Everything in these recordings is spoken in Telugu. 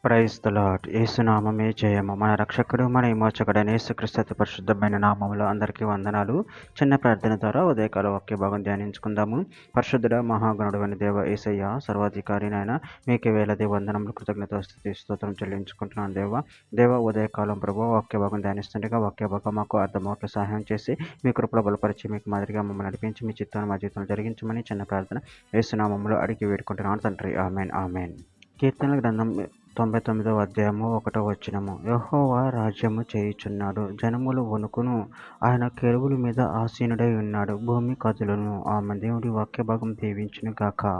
Praise the lord. యేసునామమే జయము. మన రక్షకుడు మన విమోచకుడైన యేసుక్రీస్తు అతి పరిశుద్ధమైన నామములో అందరికీ వందనాలు. చిన్న ప్రార్థన ద్వారా ఉదయకాల వాక్య భాగం ధ్యానించుకుందాము. పరిశుద్ధుడ మహాగణుడు అని దేవ యేసయ్య సర్వాధికారినైనా మీకే వేలది వందనములు కృతజ్ఞత స్తుతి స్తోత్రం చెల్లించుకుంటున్నాను దేవ ఉదయకాలం ప్రభు వాక్య భాగం ధ్యానిస్తుండగా వాక్య భాగం మాకు అర్థమవుట్ల సహాయం చేసి మీ కృపలో బలపరిచి మీకు మాదిరిగా మమ్మల్ని నడిపించి మీ చిత్తాన్ని మా జీవితంలో జరిగించమని చిన్న ప్రార్థన యేసునామములో అడిగి వేడుకుంటున్నాను తండ్రి. Amen amen. కీర్తనల గ్రంథం 99వ అధ్యాయము 1వ వచనము. యెహోవా రాజ్యము చేయుచున్నాడు, జనములు వణుకును, ఆయన కెరూబుల మీద ఆసీనుడై ఉన్నాడు, భూమి కదులును. ఆమెన్. దేవుడి వాక్య భాగం దీవించును గాక.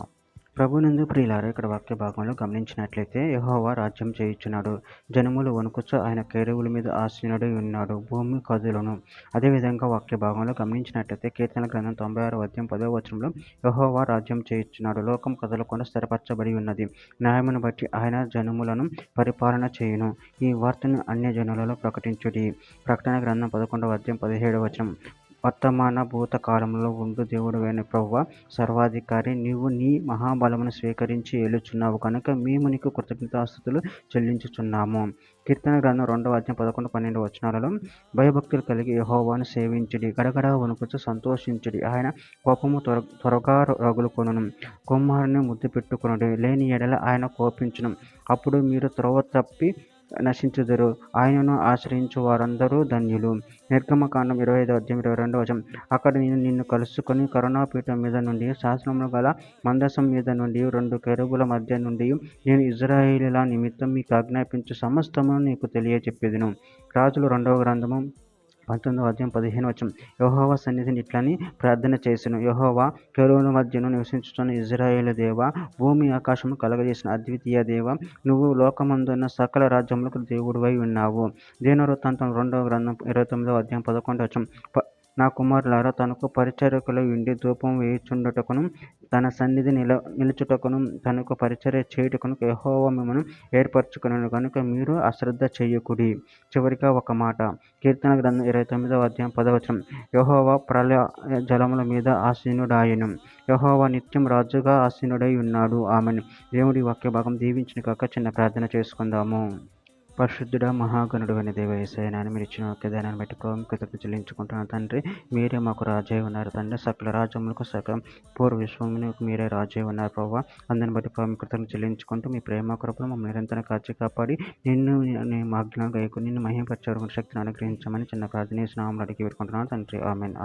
ప్రభునందు ప్రియులారా, ఇక్కడ వాక్య భాగంలో గమనించినట్లయితే యెహోవా రాజ్యం చేయుచున్నాడు, జనములు వణుకుచు, ఆయన కెరూబుల మీద ఆసీనుడై ఉన్నాడు, భూమి కదులును. అదేవిధంగా వాక్య భాగంలో గమనించినట్లయితే కీర్తనల గ్రంథం 96వ అధ్యాయం 10వ వచనంలో యెహోవా రాజ్యం చేయుచున్నాడు, లోకం కదలకుండా స్థిరపరచబడి ఉన్నది, న్యాయమును బట్టి ఆయన జనములను పరిపాలన చేయును. ఈ వార్తను అన్యజనులలో ప్రకటించుడి. ప్రకటన గ్రంథం 11వ అధ్యాయం 17వ వచనం. వర్తమాన భూతకాలంలో ఉండు దేవుడవైన ప్రభువా, సర్వాధికారి, నీవు నీ మహాబలమును స్వీకరించి ఏలుచున్నావు కనుక మేము నీకు కృతజ్ఞతాస్తుతులు చెల్లించుచున్నాము. కీర్తన గ్రంథం 2వ అధ్యాయం 11, 12 వచనాలలో భయభక్తులు కలిగి యెహోవాను సేవించుడి, గడగడ వణుకుచు సంతోషించుడి, ఆయన కోపము త్వరగా రగులుకొనును, కుమారుని ముద్దు పెట్టుకొనుడి, లేని ఎడల ఆయన కోపించును, అప్పుడు మీరు త్రోవ తప్పి నశించుదురు, ఆయనను ఆశ్రయించు వారందరూ ధన్యులు. నిర్గమకాండం 25వ అధ్యాయం 22వ వచనం. అక్కడ నేను నిన్ను కలుసుకొని కరుణాపీఠం మీద నుండి, శాసనములు గల మందసం మీద నుండి, 2 కెరూబుల మధ్య నుండి నేను ఇశ్రాయేలీయుల నిమిత్తం మీకు ఆజ్ఞాపించు సమస్తమును నీకు తెలియజెప్పెదను. రాజులు 2వ గ్రంథము 19వ అధ్యాయం 15వ వచనం. యెహోవా సన్నిధిని ఇట్లని ప్రార్థన చేసెను. యెహోవా, కెరూబుల మధ్యను నివసించుచున్న ఇశ్రాయేలు దేవా, భూమి ఆకాశము కలగజేసిన అద్వితీయ దేవా, నువ్వు లోకమందున్న సకల రాజ్యములకు దేవుడివై ఉన్నావు. దినవృత్తాంతం 2వ గ్రంథం 29వ అధ్యాయం 11వ వచనం. నా కుమారులారా, తనకు పరిచారకులై ఉండి ధూపం వేయుచుండుటకును, తన సన్నిధి నిలుచుటకును, తనకు పరిచర్య చేయుటకును యెహోవా మిమ్మును ఏర్పరచుకొనెను కనుక మీరు అశ్రద్ధ చేయకుడి. చివరిగా ఒక మాట. కీర్తన గ్రంథం 29వ అధ్యాయం 10వ వచనం. యెహోవా ప్రళయ జలముల మీద ఆసీనుడాయెను, యెహోవా నిత్యం రాజుగా ఆసీనుడై ఉన్నాడు. ఆమెన్. దేవుడి వాక్య భాగం దీవించును గాక. చిన్న ప్రార్థన చేసుకుందాము. పరిశుద్ధుడ మహాగణుడు అని దేవ యేసయ్య, మీరు ఇచ్చిన వాక్యదానాన్ని బట్టి ప్రభు కృతజ్ఞతలు చెల్లించుకుంటున్నాను తండ్రి. మీరే మాకు రాజై ఉన్నారు తండ్రి. సకల రాజ్యములకు సకల పూర్వ విశ్వములకు మీరే రాజై ఉన్నారు ప్రభావ. అందరిని బట్టి ప్రభు కృతజ్ఞతలు చెల్లించుకుంటూ మీ ప్రేమ కృపను మమ్మల్ని నిరంతరం కాచి కాపాడి నిన్ను ఆజ్ఞ గాయకు నిన్ను మహిమపరిచే శక్తిని అనుగ్రహించమని చిన్న ప్రార్థన నామములో అడిగి పెట్టుకుంటున్నాను తండ్రి. ఆమెన్.